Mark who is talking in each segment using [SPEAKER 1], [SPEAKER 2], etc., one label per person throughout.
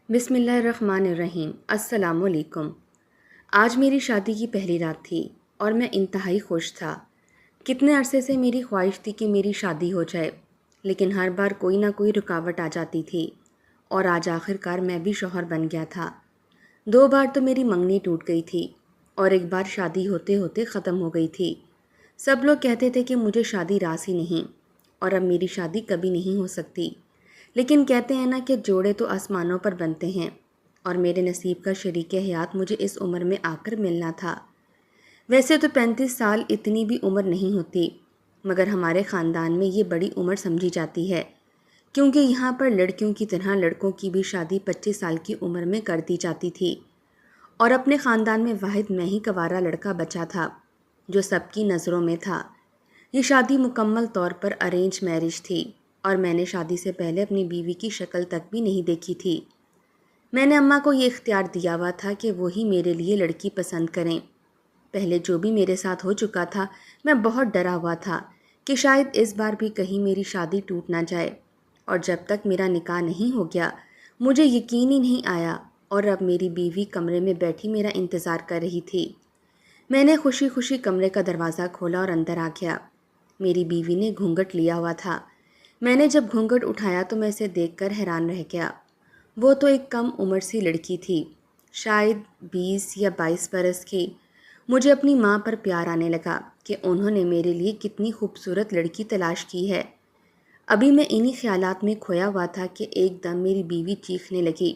[SPEAKER 1] بسم اللہ الرحمن الرحیم۔ السلام علیکم۔ آج میری شادی کی پہلی رات تھی اور میں انتہائی خوش تھا۔ کتنے عرصے سے میری خواہش تھی کہ میری شادی ہو جائے، لیکن ہر بار کوئی نہ کوئی رکاوٹ آ جاتی تھی اور آج آخر کار میں بھی شوہر بن گیا تھا۔ 2 بار تو میری منگنی ٹوٹ گئی تھی اور ایک بار شادی ہوتے ہوتے ختم ہو گئی تھی۔ سب لوگ کہتے تھے کہ مجھے شادی راس ہی نہیں اور اب میری شادی کبھی نہیں ہو سکتی، لیکن کہتے ہیں نا کہ جوڑے تو آسمانوں پر بنتے ہیں، اور میرے نصیب کا شریک حیات مجھے اس عمر میں آ کر ملنا تھا۔ ویسے تو 35 سال اتنی بھی عمر نہیں ہوتی، مگر ہمارے خاندان میں یہ بڑی عمر سمجھی جاتی ہے، کیونکہ یہاں پر لڑکیوں کی طرح لڑکوں کی بھی شادی 25 سال کی عمر میں کر دی جاتی تھی، اور اپنے خاندان میں واحد میں ہی کنوارا لڑکا بچا تھا جو سب کی نظروں میں تھا۔ یہ شادی مکمل طور پر ارینج میرج تھی اور میں نے شادی سے پہلے اپنی بیوی کی شکل تک بھی نہیں دیکھی تھی۔ میں نے اماں کو یہ اختیار دیا ہوا تھا کہ وہی میرے لیے لڑکی پسند کریں۔ پہلے جو بھی میرے ساتھ ہو چکا تھا، میں بہت ڈرا ہوا تھا کہ شاید اس بار بھی کہیں میری شادی ٹوٹ نہ جائے، اور جب تک میرا نکاح نہیں ہو گیا مجھے یقین ہی نہیں آیا، اور اب میری بیوی کمرے میں بیٹھی میرا انتظار کر رہی تھی۔ میں نے خوشی خوشی کمرے کا دروازہ کھولا اور اندر آ گیا۔ میری بیوی نے گھونگھٹ لیا ہوا تھا۔ میں نے جب گھونگھٹ اٹھایا تو میں اسے دیکھ کر حیران رہ گیا۔ وہ تو ایک کم عمر سی لڑکی تھی، شاید 20 یا 22 برس کی۔ مجھے اپنی ماں پر پیار آنے لگا کہ انہوں نے میرے لیے کتنی خوبصورت لڑکی تلاش کی ہے۔ ابھی میں انہی خیالات میں کھویا ہوا تھا کہ ایک دم میری بیوی چیخنے لگی۔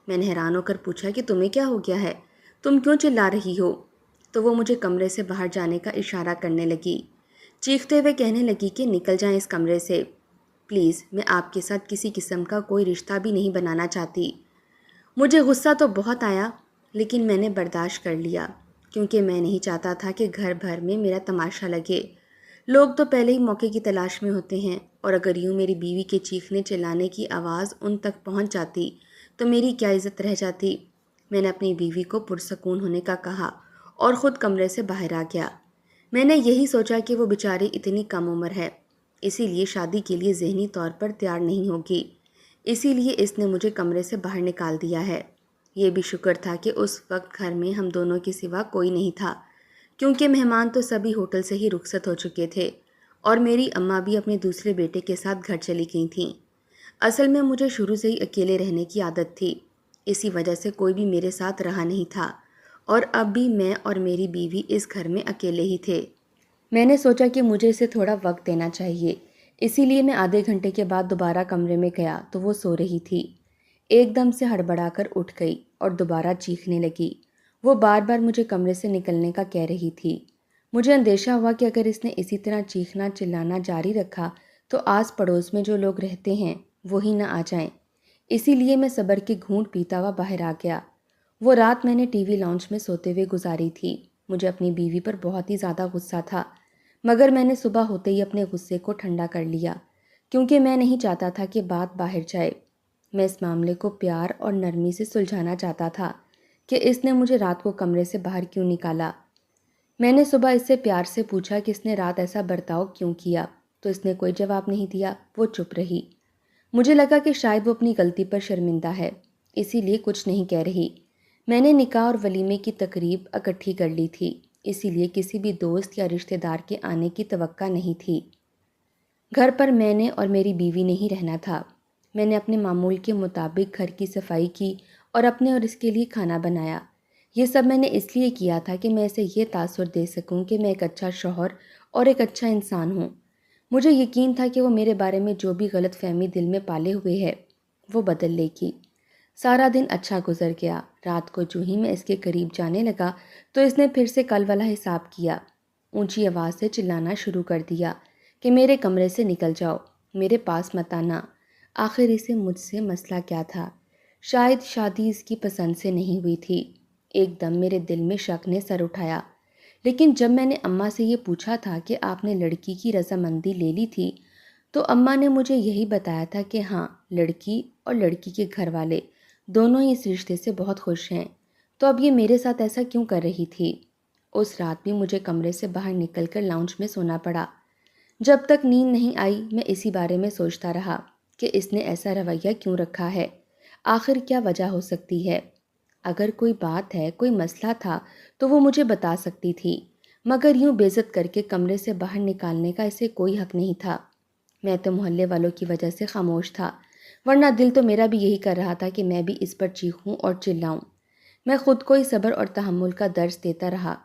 [SPEAKER 1] میں نے حیران ہو کر پوچھا کہ تمہیں کیا ہو گیا ہے؟ تم کیوں چلا رہی ہو؟ تو وہ مجھے کمرے سے باہر جانے کا اشارہ کرنے لگی، چیختے ہوئے کہنے لگی کہ نکل جائیں اس کمرے سے، پلیز، میں آپ کے ساتھ کسی قسم کا کوئی رشتہ بھی نہیں بنانا چاہتی۔ مجھے غصہ تو بہت آیا، لیکن میں نے برداشت کر لیا، کیونکہ میں نہیں چاہتا تھا کہ گھر بھر میں میرا تماشا لگے۔ لوگ تو پہلے ہی موقع کی تلاش میں ہوتے ہیں، اور اگر یوں میری بیوی کے چیخنے چلانے کی آواز ان تک پہنچ جاتی تو میری کیا عزت رہ جاتی۔ میں نے اپنی بیوی کو پرسکون ہونے کا کہا اور خود کمرے سے باہر آ گیا۔ میں نے یہی سوچا کہ وہ بیچاری اتنی کم عمر ہے، اسی لیے شادی کے لیے ذہنی طور پر تیار نہیں ہوگی، اسی لیے اس نے مجھے کمرے سے باہر نکال دیا ہے۔ یہ بھی شکر تھا کہ اس وقت گھر میں ہم دونوں کے سوا کوئی نہیں تھا، کیونکہ مہمان تو سبھی ہوٹل سے ہی رخصت ہو چکے تھے اور میری اماں بھی اپنے دوسرے بیٹے کے ساتھ گھر چلی گئی تھیں۔ اصل میں مجھے شروع سے ہی اکیلے رہنے کی عادت تھی، اسی وجہ سے کوئی بھی میرے ساتھ رہا نہیں تھا، اور اب بھی میں اور میری بیوی اس گھر میں اکیلے ہی تھے۔ میں نے سوچا کہ مجھے اسے تھوڑا وقت دینا چاہیے، اسی لیے میں آدھے گھنٹے کے بعد دوبارہ کمرے میں گیا تو وہ سو رہی تھی۔ ایک دم سے ہڑبڑا کر اٹھ گئی اور دوبارہ چیخنے لگی۔ وہ بار بار مجھے کمرے سے نکلنے کا کہہ رہی تھی۔ مجھے اندیشہ ہوا کہ اگر اس نے اسی طرح چیخنا چلانا جاری رکھا تو آس پڑوس میں جو لوگ رہتے ہیں وہی نہ آ جائیں، اسی لیے میں صبر کے گھونٹ پیتا ہوا باہر آ گیا۔ وہ رات میں نے ٹی وی لاؤنج میں سوتے ہوئے گزاری تھی۔ مجھے اپنی بیوی پر بہت ہی زیادہ غصہ تھا، مگر میں نے صبح ہوتے ہی اپنے غصے کو ٹھنڈا کر لیا، کیونکہ میں نہیں چاہتا تھا کہ بات باہر جائے۔ میں اس معاملے کو پیار اور نرمی سے سلجھانا چاہتا تھا کہ اس نے مجھے رات کو کمرے سے باہر کیوں نکالا۔ میں نے صبح اس سے پیار سے پوچھا کہ اس نے رات ایسا برتاؤ کیوں کیا، تو اس نے کوئی جواب نہیں دیا، وہ چپ رہی۔ مجھے لگا کہ شاید وہ اپنی غلطی پر شرمندہ ہے، اسی لیے کچھ نہیں کہہ رہی۔ میں نے نکاح اور ولیمے کی تقریب اکٹھی کر لی تھی، اسی لیے کسی بھی دوست یا رشتہ دار کے آنے کی توقع نہیں تھی۔ گھر پر میں نے اور میری بیوی نے ہی رہنا تھا۔ میں نے اپنے معمول کے مطابق گھر کی صفائی کی اور اپنے اور اس کے لیے کھانا بنایا۔ یہ سب میں نے اس لیے کیا تھا کہ میں اسے یہ تاثر دے سکوں کہ میں ایک اچھا شوہر اور ایک اچھا انسان ہوں۔ مجھے یقین تھا کہ وہ میرے بارے میں جو بھی غلط فہمی دل میں پالے ہوئے ہے وہ بدل لے گی۔ سارا دن اچھا گزر گیا۔ رات کو جو ہی میں اس کے قریب جانے لگا تو اس نے پھر سے کل والا حساب کیا، اونچی آواز سے چلانا شروع کر دیا کہ میرے کمرے سے نکل جاؤ، میرے پاس مت آنا۔ آخر اسے مجھ سے مسئلہ کیا تھا؟ شاید شادی اس کی پسند سے نہیں ہوئی تھی۔ ایک دم میرے دل میں شک نے سر اٹھایا، لیکن جب میں نے اماں سے یہ پوچھا تھا کہ آپ نے لڑکی کی رضامندی لے لی تھی، تو اماں نے مجھے یہی بتایا تھا کہ ہاں، لڑکی اور لڑکی کے گھر والے دونوں ہی اس رشتے سے بہت خوش ہیں۔ تو اب یہ میرے ساتھ ایسا کیوں کر رہی تھی؟ اس رات بھی مجھے کمرے سے باہر نکل کر لاؤنج میں سونا پڑا۔ جب تک نیند نہیں آئی میں اسی بارے میں سوچتا رہا کہ اس نے ایسا رویہ کیوں رکھا ہے۔ آخر کیا وجہ ہو سکتی ہے؟ اگر کوئی بات ہے، کوئی مسئلہ تھا تو وہ مجھے بتا سکتی تھی، مگر یوں بے عزت کر کے کمرے سے باہر نکالنے کا اسے کوئی حق نہیں تھا۔ میں تو محلے والوں کی وجہ سے خاموش تھا، ورنہ دل تو میرا بھی یہی کر رہا تھا کہ میں بھی اس پر چیخوں اور چلاؤں۔ میں خود کو ہی صبر اور تحمل کا درس دیتا رہا۔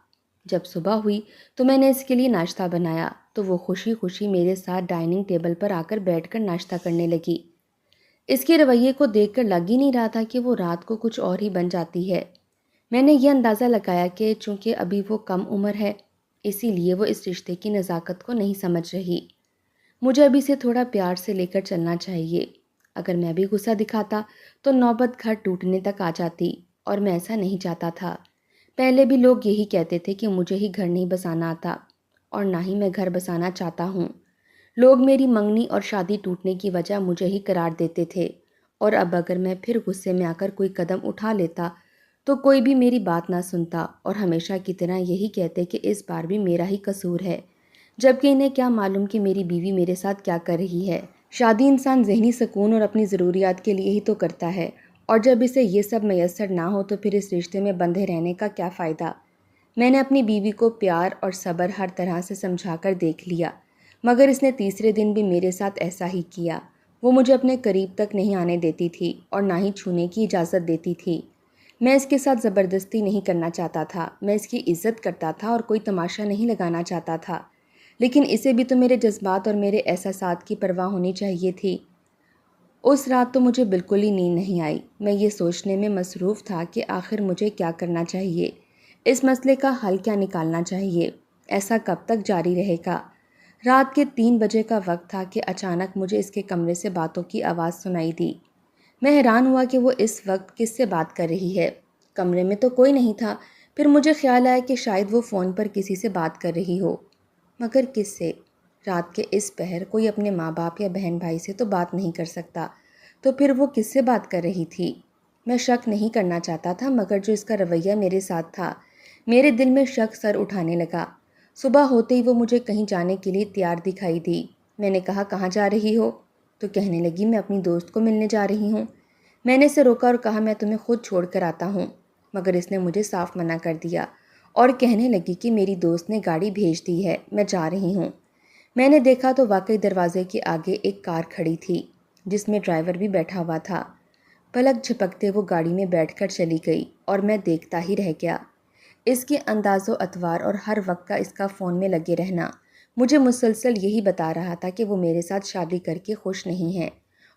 [SPEAKER 1] جب صبح ہوئی تو میں نے اس کے لیے ناشتہ بنایا تو وہ خوشی خوشی میرے ساتھ ڈائننگ ٹیبل پر آ کر بیٹھ کر ناشتہ کرنے لگی۔ اس کے رویے کو دیکھ کر لگ ہی نہیں رہا تھا کہ وہ رات کو کچھ اور ہی بن جاتی ہے۔ میں نے یہ اندازہ لگایا کہ چونکہ ابھی وہ کم عمر ہے، اسی لیے وہ اس رشتے کی نزاکت کو نہیں سمجھ رہی۔ مجھے ابھی سے تھوڑا پیار سے لے کر چلنا چاہیے۔ اگر میں بھی غصہ دکھاتا تو نوبت گھر ٹوٹنے تک آ جاتی، اور میں ایسا نہیں چاہتا تھا۔ پہلے بھی لوگ یہی کہتے تھے کہ مجھے ہی گھر نہیں بسانا آتا، اور نہ ہی میں گھر بسانا چاہتا ہوں۔ لوگ میری منگنی اور شادی ٹوٹنے کی وجہ مجھے ہی قرار دیتے تھے، اور اب اگر میں پھر غصے میں آ کر کوئی قدم اٹھا لیتا تو کوئی بھی میری بات نہ سنتا اور ہمیشہ کی طرح یہی کہتے کہ اس بار بھی میرا ہی قصور ہے، جبکہ انہیں کیا معلوم کہ میری بیوی میرے ساتھ کیا کر رہی ہے۔ شادی انسان ذہنی سکون اور اپنی ضروریات کے لیے ہی تو کرتا ہے، اور جب اسے یہ سب میسر نہ ہو تو پھر اس رشتے میں بندھے رہنے کا کیا فائدہ؟ میں نے اپنی بیوی کو پیار اور صبر ہر طرح سے سمجھا کر دیکھ لیا، مگر اس نے تیسرے دن بھی میرے ساتھ ایسا ہی کیا۔ وہ مجھے اپنے قریب تک نہیں آنے دیتی تھی اور نہ ہی چھونے کی اجازت دیتی تھی۔ میں اس کے ساتھ زبردستی نہیں کرنا چاہتا تھا، میں اس کی عزت کرتا تھا اور کوئی تماشا نہیں لگانا چاہتا تھا، لیکن اسے بھی تو میرے جذبات اور میرے احساسات کی پرواہ ہونی چاہیے تھی۔ اس رات تو مجھے بالکل ہی نیند نہیں آئی۔ میں یہ سوچنے میں مصروف تھا کہ آخر مجھے کیا کرنا چاہیے، اس مسئلے کا حل کیا نکالنا چاہیے، ایسا کب تک جاری رہے گا۔ رات کے 3 بجے کا وقت تھا کہ اچانک مجھے اس کے کمرے سے باتوں کی آواز سنائی دی۔ میں حیران ہوا کہ وہ اس وقت کس سے بات کر رہی ہے۔ کمرے میں تو کوئی نہیں تھا۔ پھر مجھے خیال آیا کہ شاید وہ فون پر کسی سے بات کر رہی ہو، مگر کس سے؟ رات کے اس پہر کوئی اپنے ماں باپ یا بہن بھائی سے تو بات نہیں کر سکتا، تو پھر وہ کس سے بات کر رہی تھی؟ میں شک نہیں کرنا چاہتا تھا، مگر جو اس کا رویہ میرے ساتھ تھا، میرے دل میں شک سر اٹھانے لگا۔ صبح ہوتے ہی وہ مجھے کہیں جانے کے لیے تیار دکھائی دی۔ میں نے کہا کہاں جا رہی ہو؟ تو کہنے لگی میں اپنی دوست کو ملنے جا رہی ہوں۔ میں نے اسے روکا اور کہا میں تمہیں خود چھوڑ کر آتا ہوں، مگر اس نے مجھے صاف منع کر دیا اور کہنے لگی کہ میری دوست نے گاڑی بھیج دی ہے، میں جا رہی ہوں۔ میں نے دیکھا تو واقعی دروازے کے آگے ایک کار کھڑی تھی جس میں ڈرائیور بھی بیٹھا ہوا تھا۔ پلک جھپکتے وہ گاڑی میں بیٹھ کر چلی گئی اور میں دیکھتا ہی رہ گیا۔ اس کے انداز و اطوار اور ہر وقت کا اس کا فون میں لگے رہنا مجھے مسلسل یہی بتا رہا تھا کہ وہ میرے ساتھ شادی کر کے خوش نہیں ہے،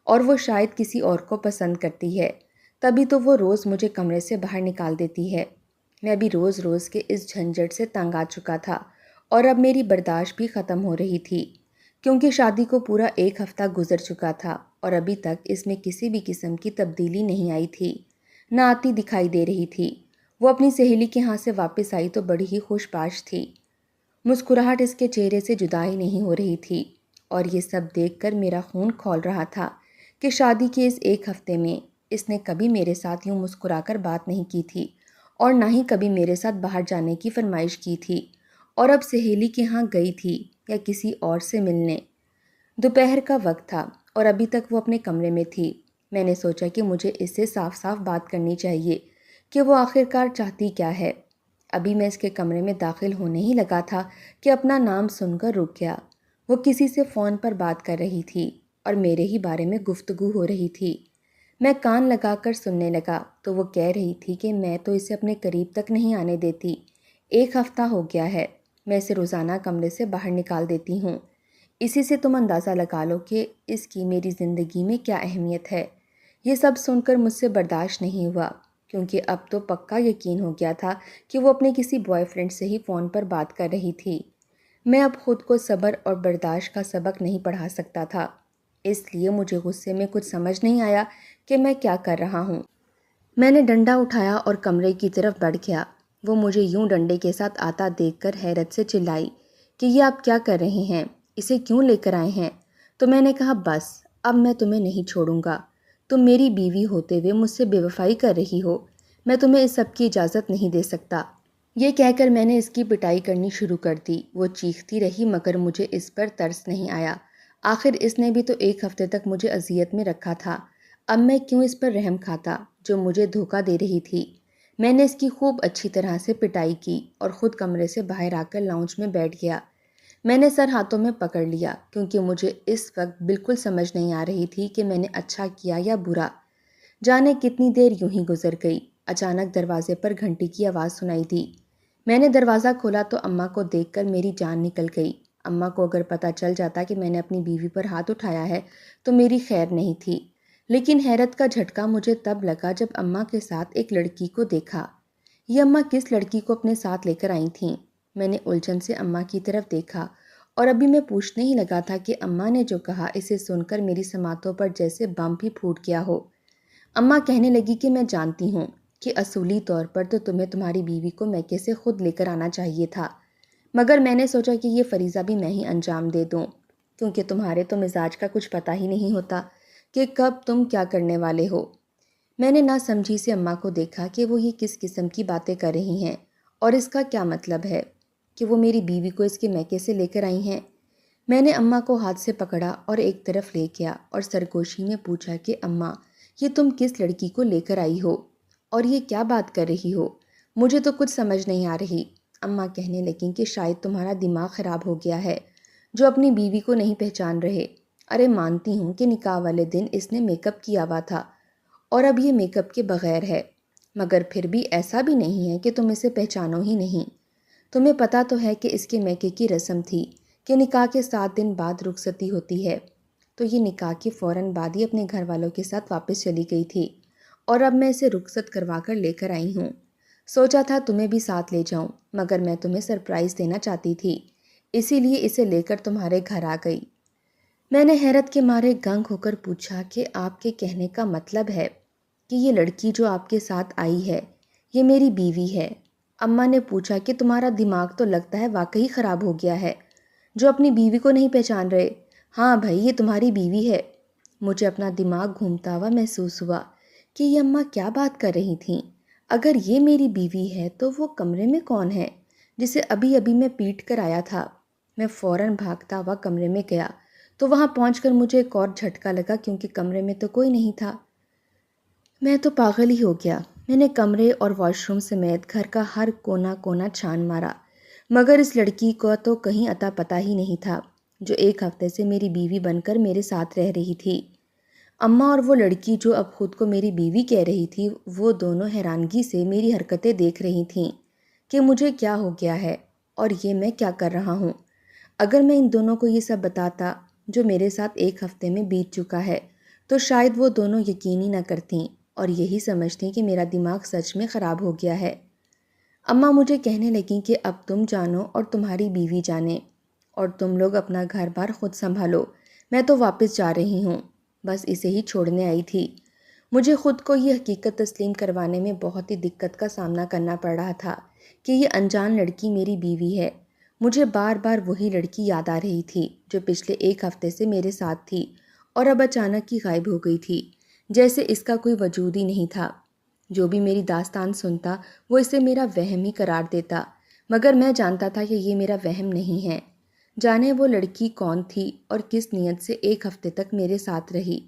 [SPEAKER 1] اور وہ شاید کسی اور کو پسند کرتی ہے، تبھی تو وہ روز مجھے کمرے سے باہر نکال دیتی ہے۔ میں بھی روز روز کے اس جھنجھٹ سے تنگ آ چکا تھا، اور اب میری برداشت بھی ختم ہو رہی تھی، کیونکہ شادی کو پورا 1 ہفتہ گزر چکا تھا اور ابھی تک اس میں کسی بھی قسم کی تبدیلی نہیں آئی تھی، نہ آتی دکھائی دے رہی تھی۔ وہ اپنی سہیلی کے ہاں سے واپس آئی تو بڑی ہی خوش باش تھی۔ مسکراہٹ اس کے چہرے سے جدا ہی نہیں ہو رہی تھی، اور یہ سب دیکھ کر میرا خون کھول رہا تھا کہ شادی کے اس 1 ہفتے میں اس نے کبھی میرے ساتھ یوں مسکرا کر بات نہیں کی تھی، اور نہ ہی کبھی میرے ساتھ باہر جانے کی فرمائش کی تھی، اور اب سہیلی کے ہاں گئی تھی یا کسی اور سے ملنے۔ دوپہر کا وقت تھا اور ابھی تک وہ اپنے کمرے میں تھی۔ میں نے سوچا کہ مجھے اس سے صاف صاف بات کرنی چاہیے کہ وہ آخرکار چاہتی کیا ہے۔ ابھی میں اس کے کمرے میں داخل ہونے ہی لگا تھا کہ اپنا نام سن کر رک گیا۔ وہ کسی سے فون پر بات کر رہی تھی اور میرے ہی بارے میں گفتگو ہو رہی تھی۔ میں کان لگا کر سننے لگا تو وہ کہہ رہی تھی کہ میں تو اسے اپنے قریب تک نہیں آنے دیتی، 1 ہفتہ ہو گیا ہے، میں اسے روزانہ کمرے سے باہر نکال دیتی ہوں۔ اسی سے تم اندازہ لگا لو کہ اس کی میری زندگی میں کیا اہمیت ہے۔ یہ سب سن کر مجھ سے برداشت نہیں ہوا، کیونکہ اب تو پکا یقین ہو گیا تھا کہ وہ اپنے کسی بوائے فرینڈ سے ہی فون پر بات کر رہی تھی۔ میں اب خود کو صبر اور برداشت کا سبق نہیں پڑھا سکتا تھا، اس لیے مجھے غصے میں کچھ سمجھ نہیں آیا کہ میں کیا کر رہا ہوں۔ میں نے ڈنڈا اٹھایا اور کمرے کی طرف بڑھ گیا۔ وہ مجھے یوں ڈنڈے کے ساتھ آتا دیکھ کر حیرت سے چلائی کہ یہ آپ کیا کر رہے ہیں، اسے کیوں لے کر آئے ہیں؟ تو میں نے کہا بس اب میں تمہیں نہیں چھوڑوں گا، تم میری بیوی ہوتے ہوئے مجھ سے بے وفائی کر رہی ہو، میں تمہیں اس سب کی اجازت نہیں دے سکتا۔ یہ کہہ کر میں نے اس کی پٹائی کرنی شروع کر دی۔ وہ چیختی رہی مگر مجھے اس پر ترس نہیں آیا۔ آخر اس نے بھی تو 1 ہفتے تک مجھے اذیت میں رکھا تھا، اب میں کیوں اس پر رحم کھاتا جو مجھے دھوکہ دے رہی تھی۔ میں نے اس کی خوب اچھی طرح سے پٹائی کی اور خود کمرے سے باہر آ کر لاؤنج میں بیٹھ گیا۔ میں نے سر ہاتھوں میں پکڑ لیا کیونکہ مجھے اس وقت بالکل سمجھ نہیں آ رہی تھی کہ میں نے اچھا کیا یا برا۔ جانے کتنی دیر یوں ہی گزر گئی۔ اچانک دروازے پر گھنٹی کی آواز سنائی دی۔ میں نے دروازہ کھولا تو اماں کو دیکھ کر میری جان نکل گئی۔ اماں کو اگر پتہ چل جاتا کہ میں نے اپنی بیوی پر ہاتھ اٹھایا ہے تو میری خیر نہیں تھی، لیکن حیرت کا جھٹکا مجھے تب لگا جب اماں کے ساتھ ایک لڑکی کو دیکھا۔ یہ اماں کس لڑکی کو اپنے ساتھ لے کر آئی تھیں؟ میں نے الجھن سے اماں کی طرف دیکھا اور ابھی میں پوچھنے ہی لگا تھا کہ اماں نے جو کہا اسے سن کر میری سماعتوں پر جیسے بم بھی پھوٹ گیا ہو۔ اماں کہنے لگی کہ میں جانتی ہوں کہ اصولی طور پر تو تمہیں تمہاری بیوی کو میکے سے خود لے کر آنا چاہیے تھا، مگر میں نے سوچا کہ یہ فریضہ بھی میں ہی انجام دے دوں، کیونکہ تمہارے تو مزاج کا کچھ پتہ ہی نہیں ہوتا کہ کب تم کیا کرنے والے ہو۔ میں نے نہ سمجھی سے اماں کو دیکھا کہ وہ یہ کس قسم کی باتیں کر رہی ہیں اور اس کا کیا مطلب ہے کہ وہ میری بیوی کو اس کے میکے سے لے کر آئی ہیں۔ میں نے اماں کو ہاتھ سے پکڑا اور ایک طرف لے گیا اور سرگوشی میں پوچھا کہ اماں، یہ تم کس لڑکی کو لے کر آئی ہو اور یہ کیا بات کر رہی ہو؟ مجھے تو کچھ سمجھ نہیں آ رہی۔ اماں کہنے لگیں کہ شاید تمہارا دماغ خراب ہو گیا ہے جو اپنی بیوی کو نہیں پہچان رہے۔ ارے مانتی ہوں کہ نکاح والے دن اس نے میک اپ کیا ہوا تھا اور اب یہ میک اپ کے بغیر ہے، مگر پھر بھی ایسا بھی نہیں ہے کہ تم اسے پہچانو ہی نہیں۔ تمہیں پتہ تو ہے کہ اس کے میکے کی رسم تھی کہ نکاح کے 7 دن بعد رخصتی ہوتی ہے، تو یہ نکاح کے فوراً بعد ہی اپنے گھر والوں کے ساتھ واپس چلی گئی تھی اور اب میں اسے رخصت کروا کر لے کر آئی ہوں۔ سوچا تھا تمہیں بھی ساتھ لے جاؤں، مگر میں تمہیں سرپرائز دینا چاہتی تھی، اسی لیے اسے لے کر تمہارے گھر آ گئی۔ میں نے حیرت کے مارے گنگ ہو کر پوچھا کہ آپ کے کہنے کا مطلب ہے کہ یہ لڑکی جو آپ کے ساتھ آئی ہے یہ میری بیوی ہے؟ اماں نے پوچھا کہ تمہارا دماغ تو لگتا ہے واقعی خراب ہو گیا ہے جو اپنی بیوی کو نہیں پہچان رہے۔ ہاں بھائی، یہ تمہاری بیوی ہے۔ مجھے اپنا دماغ گھومتا ہوا محسوس ہوا کہ یہ اماں کیا بات کر رہی تھیں۔ اگر یہ میری بیوی ہے تو وہ کمرے میں کون ہے جسے ابھی ابھی میں پیٹ کر آیا تھا؟ میں فوراً بھاگتا ہوا کمرے میں گیا تو وہاں پہنچ کر مجھے ایک اور جھٹکا لگا کیونکہ کمرے میں تو کوئی نہیں تھا۔ میں تو پاگل ہی ہو گیا۔ میں نے کمرے اور واش روم سمیت گھر کا ہر کونا کونا چھان مارا، مگر اس لڑکی کو تو کہیں اتا پتہ ہی نہیں تھا جو 1 ہفتے سے میری بیوی بن کر میرے ساتھ رہ رہی تھی۔ اماں اور وہ لڑکی جو اب خود کو میری بیوی کہہ رہی تھی، وہ دونوں حیرانگی سے میری حرکتیں دیکھ رہی تھیں کہ مجھے کیا ہو گیا ہے اور یہ میں کیا کر رہا ہوں۔ اگر میں ان دونوں کو یہ سب بتاتا جو میرے ساتھ 1 ہفتے میں بیت چکا ہے تو شاید وہ دونوں یقین ہی نہ کرتیں اور یہی سمجھتیں کہ میرا دماغ سچ میں خراب ہو گیا ہے۔ اماں مجھے کہنے لگیں کہ اب تم جانو اور تمہاری بیوی جانے، اور تم لوگ اپنا گھر بار خود سنبھالو، میں تو واپس جا رہی ہوں، بس اسے ہی چھوڑنے آئی تھی۔ مجھے خود کو یہ حقیقت تسلیم کروانے میں بہت ہی دقت کا سامنا کرنا پڑ رہا تھا کہ یہ انجان لڑکی میری بیوی ہے۔ مجھے بار بار وہی لڑکی یاد آ رہی تھی جو پچھلے 1 ہفتے سے میرے ساتھ تھی اور اب اچانک ہی غائب ہو گئی تھی، جیسے اس کا کوئی وجود ہی نہیں تھا۔ جو بھی میری داستان سنتا وہ اسے میرا وہم ہی قرار دیتا، مگر میں جانتا تھا کہ یہ میرا وہم نہیں ہے۔ جانے وہ لڑکی کون تھی اور کس نیت سے 1 ہفتے تک میرے ساتھ رہی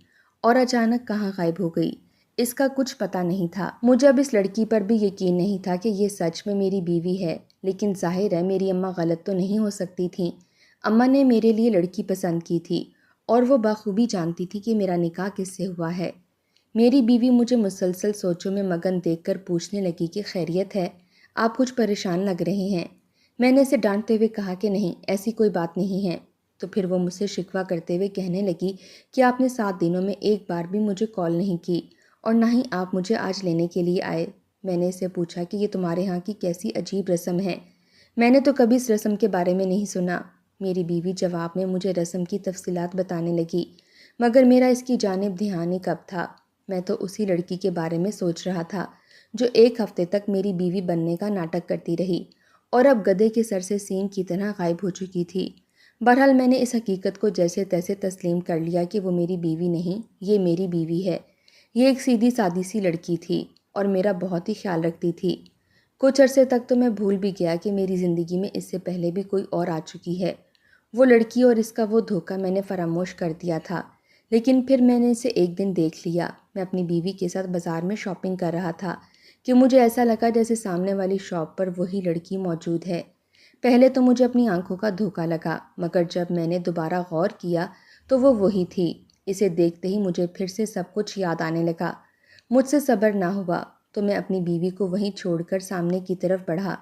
[SPEAKER 1] اور اچانک کہاں غائب ہو گئی، اس کا کچھ پتہ نہیں تھا۔ مجھے اب اس لڑکی پر بھی یقین نہیں تھا کہ یہ سچ میں میری بیوی ہے، لیکن ظاہر ہے میری اماں غلط تو نہیں ہو سکتی تھیں۔ اماں نے میرے لیے لڑکی پسند کی تھی اور وہ بخوبی جانتی تھی کہ میرا نکاح کس سے ہوا ہے۔ میری بیوی مجھے مسلسل سوچوں میں مگن دیکھ کر پوچھنے لگی کہ خیریت ہے، آپ کچھ پریشان لگ رہے ہیں۔ میں نے اسے ڈانٹتے ہوئے کہا کہ نہیں، ایسی کوئی بات نہیں ہے۔ تو پھر وہ مجھ سے شکوہ کرتے ہوئے کہنے لگی کہ آپ نے 7 دنوں میں ایک بار بھی مجھے کال نہیں کی اور نہ ہی آپ مجھے آج لینے کے لیے آئے۔ میں نے اسے پوچھا کہ یہ تمہارے ہاں کی کیسی عجیب رسم ہے، میں نے تو کبھی اس رسم کے بارے میں نہیں سنا۔ میری بیوی جواب میں مجھے رسم کی تفصیلات بتانے لگی، مگر میرا اس کی جانب دھیان ہی کب تھا۔ میں تو اسی لڑکی کے بارے میں سوچ رہا تھا جو 1 ہفتے تک میری بیوی بننے کا ناٹک کرتی رہی اور اب گدھے کے سر سے سینگ کی طرح غائب ہو چکی تھی۔ بہرحال میں نے اس حقیقت کو جیسے تیسے تسلیم کر لیا کہ وہ میری بیوی نہیں، یہ میری بیوی ہے۔ یہ ایک سیدھی سادی سی لڑکی تھی اور میرا بہت ہی خیال رکھتی تھی۔ کچھ عرصے تک تو میں بھول بھی گیا کہ میری زندگی میں اس سے پہلے بھی کوئی اور آ چکی ہے۔ وہ لڑکی اور اس کا وہ دھوکہ میں نے فراموش کر دیا تھا، لیکن پھر میں نے اسے ایک دن دیکھ لیا۔ میں اپنی بیوی کے ساتھ بازار میں شاپنگ کر رہا تھا کہ مجھے ایسا لگا جیسے سامنے والی شاپ پر وہی لڑکی موجود ہے۔ پہلے تو مجھے اپنی آنکھوں کا دھوکا لگا، مگر جب میں نے دوبارہ غور کیا تو وہ وہی تھی۔ اسے دیکھتے ہی مجھے پھر سے سب کچھ یاد آنے لگا۔ مجھ سے صبر نہ ہوا تو میں اپنی بیوی کو وہیں چھوڑ کر سامنے کی طرف بڑھا۔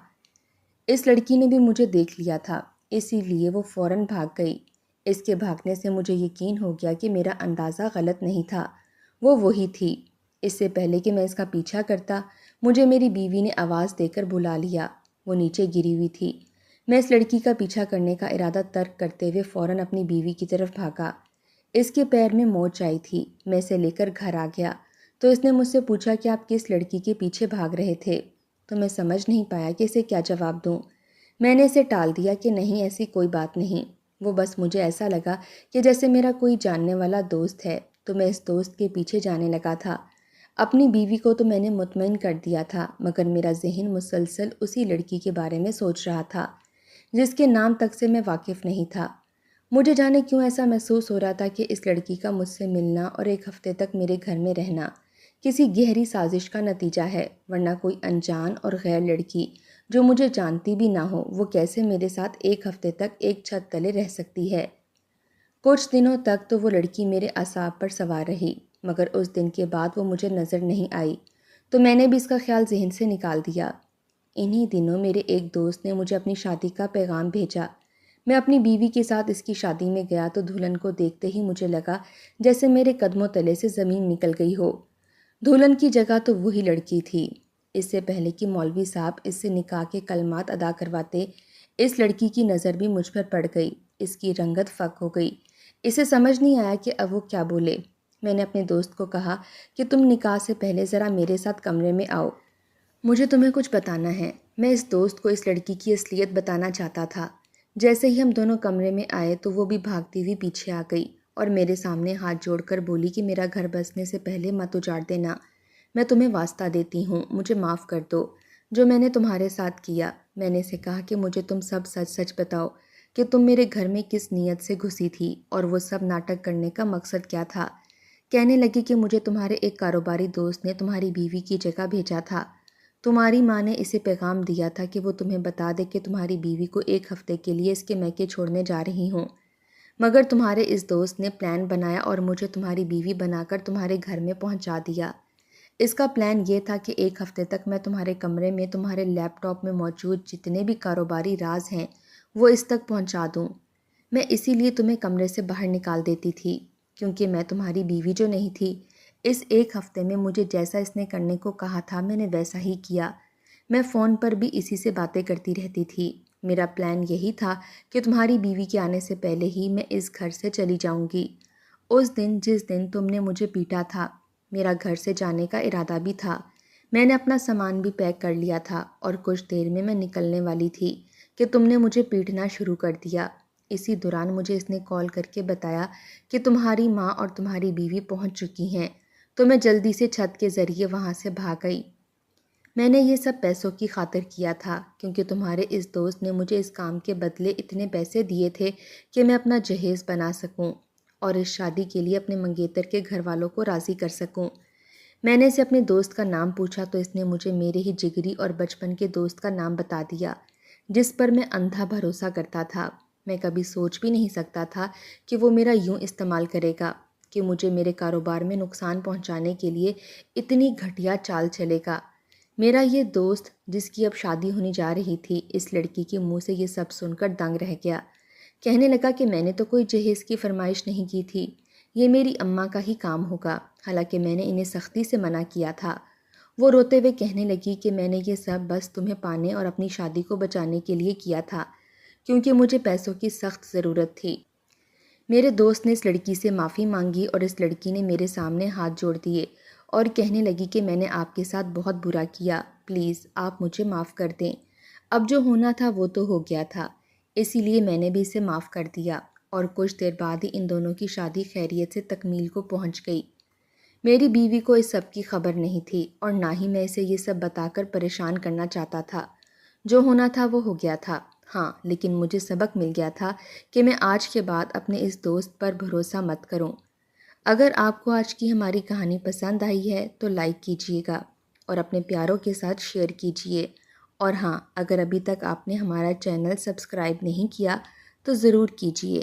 [SPEAKER 1] اس لڑکی نے بھی مجھے دیکھ لیا تھا، اسی لیے وہ فوراً بھاگ گئی۔ اس کے بھاگنے سے مجھے یقین ہو گیا کہ میرا اندازہ غلط نہیں تھا، وہ وہی تھی۔ اس سے پہلے کہ میں اس کا پیچھا کرتا، مجھے میری بیوی نے آواز دے کر بلا لیا۔ وہ نیچے گری ہوئی تھی۔ میں اس لڑکی کا پیچھا کرنے کا ارادہ ترک کرتے ہوئے فوراً اپنی بیوی کی طرف بھاگا۔ اس کے پیر میں موچ آئی تھی۔ میں اسے لے کر گھر آ گیا تو اس نے مجھ سے پوچھا کہ آپ کس لڑکی کے پیچھے بھاگ رہے تھے، تو میں سمجھ نہیں پایا کہ اسے کیا جواب دوں۔ میں نے اسے ٹال دیا کہ نہیں، ایسی کوئی بات نہیں، وہ بس مجھے ایسا لگا کہ جیسے میرا کوئی جاننے والا دوست ہے، تو میں اس دوست کے پیچھے جانے لگا تھا۔ اپنی بیوی کو تو میں نے مطمئن کر دیا تھا، مگر میرا ذہن مسلسل اسی لڑکی کے بارے میں سوچ رہا تھا جس کے نام تک سے میں واقف نہیں تھا۔ مجھے جانے کیوں ایسا محسوس ہو رہا تھا کہ اس لڑکی کا مجھ سے ملنا اور ایک ہفتے تک میرے گھر میں رہنا کسی گہری سازش کا نتیجہ ہے، ورنہ کوئی انجان اور غیر لڑکی جو مجھے جانتی بھی نہ ہو، وہ کیسے میرے ساتھ ایک ہفتے تک ایک چھت تلے رہ سکتی ہے۔ کچھ دنوں تک تو وہ لڑکی میرے اعصاب پر سوار رہی، مگر اس دن کے بعد وہ مجھے نظر نہیں آئی تو میں نے بھی اس کا خیال ذہن سے نکال دیا۔ انہی دنوں میرے ایک دوست نے مجھے اپنی شادی کا پیغام بھیجا۔ میں اپنی بیوی کے ساتھ اس کی شادی میں گیا تو دلہن کو دیکھتے ہی مجھے لگا جیسے میرے قدموں تلے سے زمین نکل گئی ہو۔ دلہن کی جگہ تو وہی لڑکی تھی۔ اس سے پہلے کہ مولوی صاحب اس سے نکاح کے کلمات ادا کرواتے، اس لڑکی کی نظر بھی مجھ پر پڑ گئی۔ اس کی رنگت فک ہو گئی۔ اسے سمجھ نہیں آیا کہ اب وہ کیا بولے۔ میں نے اپنے دوست کو کہا کہ تم نکاح سے پہلے ذرا میرے ساتھ کمرے میں آؤ، مجھے تمہیں کچھ بتانا ہے۔ میں اس دوست کو اس لڑکی کی اصلیت بتانا چاہتا تھا۔ جیسے ہی ہم دونوں کمرے میں آئے تو وہ بھی بھاگتی ہوئی پیچھے آ گئی اور میرے سامنے ہاتھ جوڑ کر بولی کہ میرا گھر بسنے سے پہلے مت اجاڑ دینا، میں تمہیں واسطہ دیتی ہوں، مجھے معاف کر دو جو میں نے تمہارے ساتھ کیا۔ میں نے اسے کہا کہ مجھے تم سب سچ سچ بتاؤ کہ تم میرے گھر میں کس نیت سے گھسی تھی اور وہ سب ناٹک کرنے کا مقصد کیا تھا۔ کہنے لگی کہ مجھے تمہارے ایک کاروباری دوست نے تمہاری بیوی کی جگہ بھیجا تھا۔ تمہاری ماں نے اسے پیغام دیا تھا کہ وہ تمہیں بتا دے کہ تمہاری بیوی کو ایک ہفتے کے لیے اس کے میکے چھوڑنے جا رہی ہوں، مگر تمہارے اس دوست نے پلان بنایا اور مجھے تمہاری بیوی بنا کر تمہارے گھر میں پہنچا دیا۔ اس کا پلان یہ تھا کہ ایک ہفتے تک میں تمہارے کمرے میں تمہارے لیپ ٹاپ میں موجود جتنے بھی کاروباری راز ہیں وہ اس تک پہنچا دوں۔ میں اسی لیے تمہیں کمرے سے باہر نکال دیتی تھی، کیونکہ میں تمہاری بیوی جو نہیں تھی۔ اس ایک ہفتے میں مجھے جیسا اس نے کرنے کو کہا تھا میں نے ویسا ہی کیا۔ میں فون پر بھی اسی سے باتیں کرتی رہتی تھی۔ میرا پلان یہی تھا کہ تمہاری بیوی کے آنے سے پہلے ہی میں اس گھر سے چلی جاؤں گی۔ اس دن جس دن تم نے مجھے پیٹا تھا، میرا گھر سے جانے کا ارادہ بھی تھا۔ میں نے اپنا سامان بھی پیک کر لیا تھا اور کچھ دیر میں نکلنے والی تھی کہ تم نے مجھے پیٹنا شروع کر دیا۔ اسی دوران مجھے اس نے کال کر کے بتایا کہ تمہاری ماں اور تمہاری بیوی پہنچ چکی ہیں، تو میں جلدی سے چھت کے ذریعے وہاں سے بھاگ گئی۔ میں نے یہ سب پیسوں کی خاطر کیا تھا، کیونکہ تمہارے اس دوست نے مجھے اس کام کے بدلے اتنے پیسے دیے تھے کہ میں اپنا جہیز بنا سکوں اور اس شادی کے لیے اپنے منگیتر کے گھر والوں کو راضی کر سکوں۔ میں نے اسے اپنے دوست کا نام پوچھا تو اس نے مجھے میرے ہی جگری اور بچپن کے دوست کا نام بتا دیا، جس پر میں اندھا بھروسہ کرتا تھا۔ میں کبھی سوچ بھی نہیں سکتا تھا کہ وہ میرا یوں استعمال کرے گا، کہ مجھے میرے کاروبار میں نقصان پہنچانے کے لیے اتنی گھٹیا چال چلے گا۔ میرا یہ دوست جس کی اب شادی ہونے جا رہی تھی، اس لڑکی کے منہ سے یہ سب سن کر دنگ رہ گیا۔ کہنے لگا کہ میں نے تو کوئی جہیز کی فرمائش نہیں کی تھی، یہ میری اماں کا ہی کام ہوگا، حالانکہ میں نے انہیں سختی سے منع کیا تھا۔ وہ روتے ہوئے کہنے لگی کہ میں نے یہ سب بس تمہیں پانے اور اپنی شادی کو بچانے کے لیے کیا تھا، کیونکہ مجھے پیسوں کی سخت ضرورت تھی۔ میرے دوست نے اس لڑکی سے معافی مانگی اور اس لڑکی نے میرے سامنے ہاتھ جوڑ دیے اور کہنے لگی کہ میں نے آپ کے ساتھ بہت برا کیا، پلیز آپ مجھے معاف کر دیں۔ اب جو ہونا تھا وہ تو ہو گیا تھا، اسی لیے میں نے بھی اسے معاف کر دیا اور کچھ دیر بعد ہی ان دونوں کی شادی خیریت سے تکمیل کو پہنچ گئی۔ میری بیوی کو اس سب کی خبر نہیں تھی اور نہ ہی میں اسے یہ سب بتا کر پریشان کرنا چاہتا تھا۔ جو ہونا تھا وہ ہو گیا تھا۔ ہاں، لیکن مجھے سبق مل گیا تھا کہ میں آج کے بعد اپنے اس دوست پر بھروسہ مت کروں۔ اگر آپ کو آج کی ہماری کہانی پسند آئی ہے تو لائک کیجیے گا اور اپنے پیاروں کے ساتھ شیئر کیجیے، اور ہاں، اگر ابھی تک آپ نے ہمارا چینل سبسکرائب نہیں کیا تو ضرور کیجیے